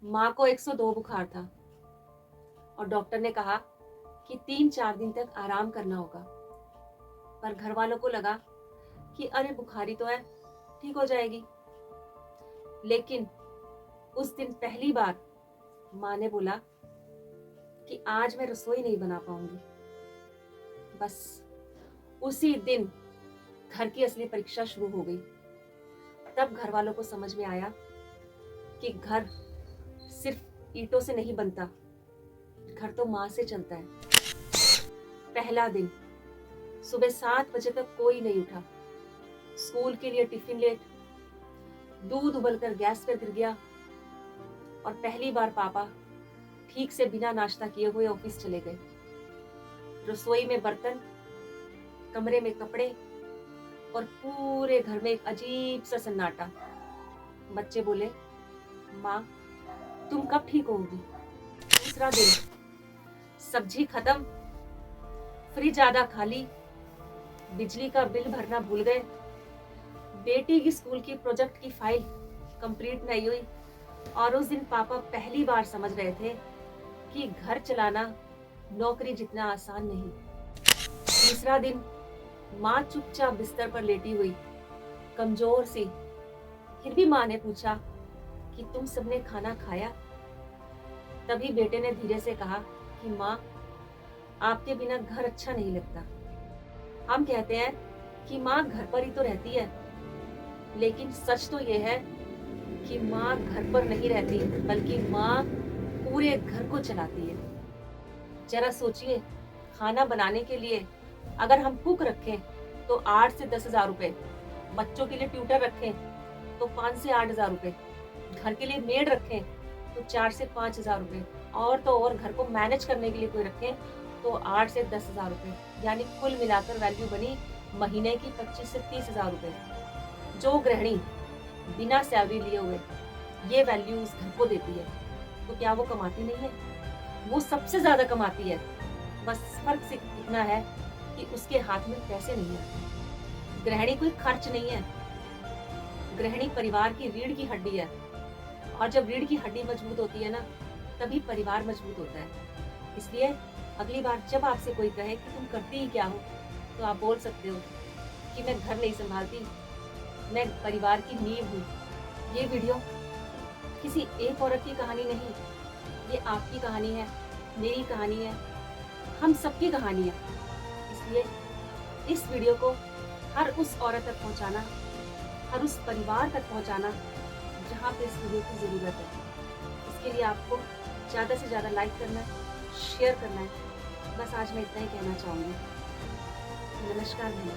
माँ को 102 बुखार था और डॉक्टर ने कहा कि 3-4 दिन तक आराम करना होगा। पर घर वालों को लगा कि अरे बुखारी तो है, ठीक हो जाएगी। लेकिन उस दिन पहली बार माँ ने बोला कि आज मैं रसोई नहीं बना पाऊंगी। बस उसी दिन घर की असली परीक्षा शुरू हो गई। तब घर वालों को समझ में आया कि घर सिर्फ ईंटों से नहीं बनता, घर तो माँ से चलता है। पहला दिन सुबह 7 बजे तक कोई नहीं उठा। स्कूल के लिए टिफिन लेट, दूध उबलकर गैस पर गिर गया और पहली बार पापा ठीक से बिना नाश्ता किए हुए ऑफिस चले गए। रसोई में बर्तन, कमरे में कपड़े और पूरे घर में एक अजीब सा सन्नाटा। बच्चे बोले, माँ तुम कब ठीक होगी? दूसरा दिन सब्जी खत्म, फ्रिज आधा खाली, बिजली का बिल भरना भूल गए, बेटी की स्कूल की प्रोजेक्ट की फाइल कंप्लीट नहीं हुई और उस दिन पापा पहली बार समझ रहे थे कि घर चलाना नौकरी जितना आसान नहीं। तीसरा दिन माँ चुपचाप बिस्तर पर लेटी हुई, कमजोर सी। फिर भी माँ ने पूछा कि तुम सबने खाना खाया? तभी बेटे ने धीरे से कहा कि माँ आपके बिना घर अच्छा नहीं लगता। हम कहते हैं कि माँ घर पर ही तो रहती है, लेकिन सच तो ये है कि माँ घर पर नहीं रहती, बल्कि माँ पूरे घर को चलाती है। जरा सोचिए, खाना बनाने के लिए अगर हम कुक रखें तो 8 से 10,000 रुपए, बच्चों के लिए ट्यूटर रखें तो 5 से 8,000 रुपए, घर के लिए मेड रखें तो 4 से 5,000 रुपए, और तो और घर को मैनेज करने के लिए कोई रखें तो 8 से 10,000 रुपए, यानी कुल मिलाकर वैल्यू बनी महीने की 25 से 30,000 रुपए। जो गृहिणी बिना सैलरी लिए हुए ये वैल्यू उस घर को देती है, तो क्या वो कमाती नहीं है? वो सबसे ज्यादा कमाती है। बस फर्क सिर्फ इतना है कि उसके हाथ में पैसे नहीं है। गृहिणी कोई खर्च नहीं है, गृहिणी परिवार की रीढ़ की हड्डी है, और जब रीढ़ की हड्डी मजबूत होती है ना, तभी परिवार मजबूत होता है। इसलिए अगली बार जब आपसे कोई कहे कि तुम करती ही क्या हो, तो आप बोल सकते हो कि मैं घर नहीं संभालती, मैं परिवार की नींव हूँ। ये वीडियो किसी एक औरत की कहानी नहीं, ये आपकी कहानी है, मेरी कहानी है, हम सबकी कहानी है। इसलिए इस वीडियो को हर उस औरत तक पहुंचाना, हर उस परिवार तक पहुंचाना जहां पे इस वीडियो की ज़रूरत है। इसके लिए आपको ज़्यादा से ज़्यादा लाइक करना है, शेयर करना है। बस आज मैं इतना ही कहना चाहूँगी। नमस्कार भैया।